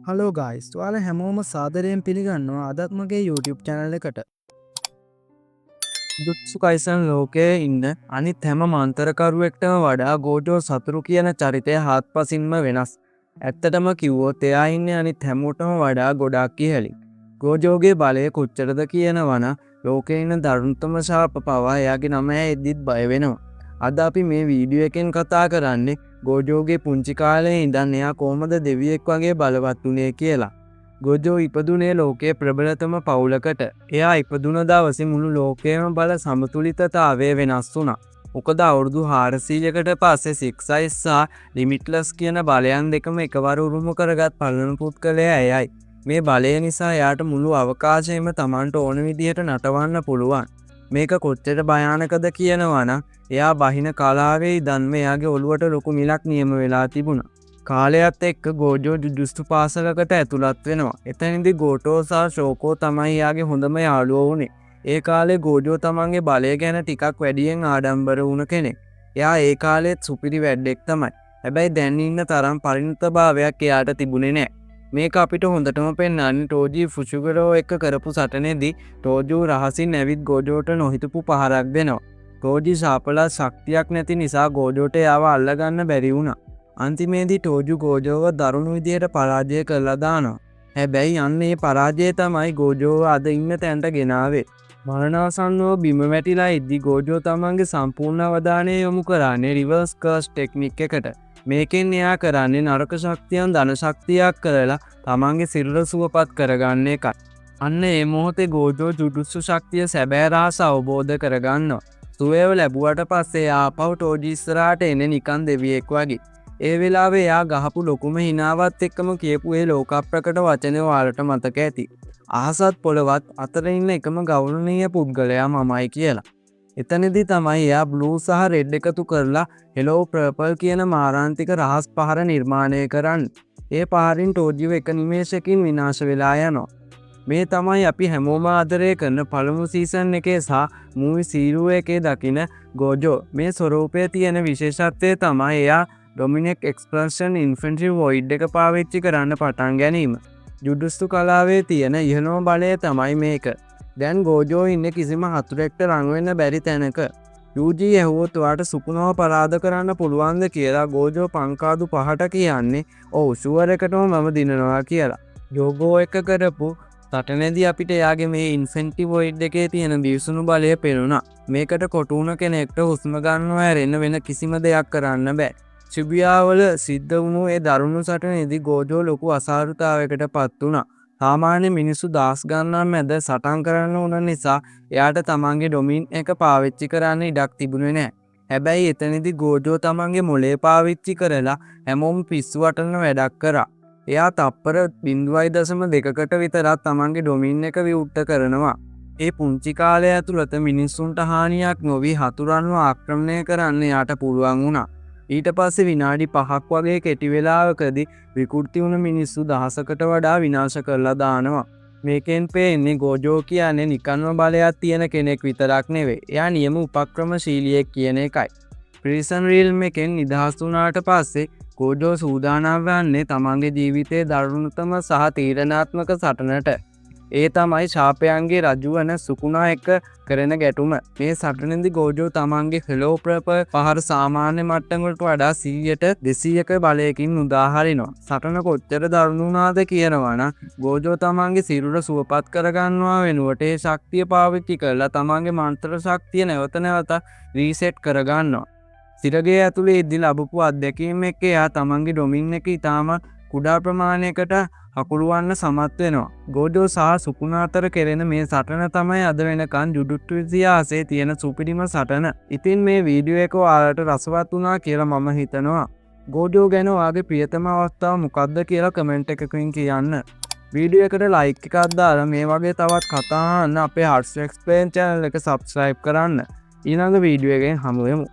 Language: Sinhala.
හලෝ ගයිස් තුවාල හැමෝම සාදරයෙන් පිළිගන්නවා අදත් මගේ YouTube චැනල එකට දුත්සු කයිසන් ලෝකයේ ඉන්න අනිත් හැම මන්තරකරුවෙක්ටම වඩා ගෝජෝ සතුරු කියන චරිතය හත් පසින්ම වෙනස් ඇත්තටම කිව්වොත් එයා ඉන්න අනිත් හැමෝටම වඩා ගොඩක් ඉහළින් ගෝජෝගේ බලය කොච්චරද කියනවන ලෝකේ ඉන්න දරුණුතම ශාප පවා එයාගේ නම එද්දිත් බය වෙනවා අද අපි මේ වීඩියෝ එකෙන් කතා කරන්නේ ගෝජෝගේ පුංචි කාලේ ඉඳන් එයා කොහමද දෙවියෙක් වගේ බලවත් වුණේ කියලා. ගෝජෝ ඉපදුනේ ලෝකයේ ප්‍රබලතම පවුලකට. එයා ඉපදුන දවසේ මුළු ලෝකයේම බල සමතුලිතතාවය වෙනස් වුණා. මොකද අවුරුදු 400කට පස්සේ සික්ස් අයිස් සහ ලිමිට්ලස් කියන බලයන් දෙකම එකවර උරුම කරගත් පළමු පුද්ගලයා එයයි. මේ බලය නිසා එයාට මුළු අවකාශයම Tamanට ඕන විදිහට නටවන්න පුළුවන්. මේක කොච්චර භයානකද කියනවනම් එයා බහින කලාවේ ඉඳන්ම එයාගේ ඔළුවට ලොකු මිලක් නියම වෙලා තිබුණා. කාලයත් එක්ක ගෝජෝ ජුජුත්සු පාසලකට ඇතුළත් වෙනවා. එතනදී ගෝටෝ සහ ෂෝකෝ තමයි එයාගේ හොඳම යාළුවෝ වුණේ. ඒ කාලේ ගෝජෝ තමන්ගේ බලය ගැන ටිකක් වැඩියෙන් ආඩම්බර වුණ කෙනෙක්. එයා ඒ කාලෙත් සුපිරි වැඩෙක් තමයි. හැබැයි දැන් ඉන්න තරම් පරිණතභාවයක් එයාට තිබුණේ නැහැ. මේක අපිට හොඳටම පෙන්වන්නේ ටෝජි ෆුෂුගරෝ එක්ක කරපු සටනේදී ටෝජු රහසින් ඇවිත් ගෝජෝට නොහිතපු පහරක් දෙනවා. ටෝජි ශාපලා ශක්තියක් නැති නිසා ගෝජෝට එයාව අල්ලගන්න බැරි වුණා. අන්තිමේදී ටෝජු ගෝජෝව දරුණු විදියට පරාජය කරලා දානවා. හැබැයි අන්න ඒ පරාජය තමයි ගෝජෝව අද ඉන්න තැනට ගෙනාවේ. මරණාසන්නව බිම වැටිලා ඉද්දි ගෝජෝ තමන්ගේ සම්පූර්ණ අවධානය යොමු කරන්නේ රිවර්ස් කර්ස් ටෙක්නික් එකට. මේකෙන් එයා කරන්නේ නරක ශක්තියන් ධන ශක්තියක් කරලා තමන්ගේ සිරුර සුවපත් කරගන්න එකයි. අන්න ඒ මොහොතේ ගෝජෝ ජුජුත්සු ශක්තිය සැබෑ රහස අවබෝධ කරගන්නවා. සුවේව ලැබුවට පස්සේ ආපහු ටෝජි ඉස්සරහට එන්නේ නිකන් දෙවියෙක් වගේ. ඒ වෙලාවේ එයා ගහපු ලොකුම හිනාවත් එක්කම කියපු ඒ ලෝකප්‍රකට වචනේ ඔයාලට මතක ඇති. අහසත් පොළවත් අතර ඉන්න එකම ගෞරවනීය පුද්ගලයා මමයි කියලා. එතනදී තමයි එයා බ්ලූ සහ රෙඩ් එකතු කරලා හෙලෝ පර්පල් කියන මාරාන්තික රහස් පහර නිර්මාණය කරන්නේ. ඒ පහරින් ටෝජිව එක නිමේෂයකින් විනාශ වෙලා යනවා. මේ තමයි අපි හැමෝම ආදරය කරන පළමු සීසන් එකේ සහ මූවි සීරීස් එකේ දකින ගෝජෝ. මේ ස්වරූපයේ තියෙන විශේෂත්වය තමයි එයා ඩොමිනික් එක්ස්ප්ලෝෂන් ඉන්ෆැන්ට්‍රි වොයිඩ් එක පාවිච්චි කරන්න පටන් ගැනීම. ජුඩුස්තු කලාවේ තියෙන ඉහළම බලය තමයි මේක. දැන් ගෝජෝ ඉන්න කිසිම හතුරෙක්ට රංවෙන්න බැරි තැනක. යූජී ඇහුවොත් ඔයාට සුකුණව පරාද කරන්න පුළුවන්ද කියලා ගෝජෝ පංකාදු පහට කියන්නේ ඔව් ෂුවර් එකටම මම දිනනවා කියලා. යෝගෝ එක කරපු සටනේදී අපිට එයාගේ මේ ඉන්ෆැන්ට්‍රි වොයිඩ් එකේ තියෙන දිවිසුණු බලය පෙනුණා. මේකට කොටුණ කෙනෙක්ට හුස්ම ගන්නව හැරෙන්න වෙන කිසිම දෙයක් කරන්න බෑ. ශිබියාවල සිද්ධ වුණු ඒ දරුණු සටනේදී ගෝජෝ ලොකු අසාරුතාවයකට පත් වුණා. සාමාන්‍ය මිනිස්සු දාස් ගණන් මැද සටන් කරන්න උන නිසා එයාට තමන්ගේ ඩොමින් එක පාවිච්චි කරන්න ඉඩක් තිබුණේ නැහැ. හැබැයි එතනදී ගෝජෝ තමන්ගේ මොලේ පාවිච්චි කරලා හැමෝම පිස්සු වටන වැඩක් කරා. එයා තප්පර 0.2කට විතරක් තමන්ගේ ඩොමින් එක විවුර්ත කරනවා. ඒ පුංචි කාලය ඇතුළත මිනිස්සුන්ට හානියක් නොවි හතුරන්ව ආක්‍රමණය කරන්න එයාට පුළුවන් වුණා. ඊට පස්සේ විනාඩි 5ක් වගේ කෙටි වෙලාවකදී විකෘති වුණ මිනිස්සු දහසකට වඩා විනාශ කරලා දානවා. මේකෙන් පේන්නේ ගෝජෝ කියන්නේ නිකන්ම බලයක් තියෙන කෙනෙක් විතරක් නෙවෙයි. එයා නියම උපක්‍රමශීලියෙක් කියන එකයි. ප්‍රිසන් රීල්ම් එකෙන් නිදහස් වුණාට පස්සේ ගෝජෝ සූදානම් වන්නේ තමන්ගේ ජීවිතයේ දරුණුතම සහ තීරණාත්මක සටනට. ඒ තමයි ශාපයන්ගේ රජු වන සුකුණා එක්ක කරන ගැටුම. මේ සටනේදී ගෝජෝ තමන්ගේ හෙලෝ ප්‍රපර් පහර සාමාන්‍ය මට්ටම් වලට වඩා 100ට 200ක බලයකින් උදාහරිනවා. සටන කොච්චර දරුණු වුණාද කියනවනම් ගෝජෝ තමන්ගේ සිරුර සුවපත් කරගන්නවා වෙනුවට ඒ ශක්තිය පාවිච්චි කරලා තමන්ගේ මන්ත්‍ර ශක්තිය නැවත නැවත රීසෙට් කරගන්නවා. සිරගේ ඇතුලේ ඉදි ලැබපු අත්දැකීම් එක්ක එයා තමන්ගේ ඩොමින් එක ඉතාම කුඩා ප්‍රමාණයකට හකුළුවන්න සමත් වෙනවා. ගෝජෝ සහ සුකුණා අතර කෙරෙන මේ සටන තමයි අද වෙනකන් ජුඩුත්සු ඉතිහාසයේ තියෙන සුපිරිම සටන. ඉතින් මේ වීඩියෝ එක ඔයාලට රසවත් වුණා කියලා මම හිතනවා. ගෝජෝ ගැන ඔයාගේ ප්‍රියතම අවස්ථාව මොකක්ද කියලා කමෙන්ට් එකකින් කියන්න. වීඩියෝ එකට ලයික් එකක් දාලා මේ වගේ තවත් කතා අහන්න අපේ හර්ෂ් එක්ස්ප්ලේන් channel එක subscribe කරන්න. ඊළඟ වීඩියෝ එකෙන් හමු වෙමු.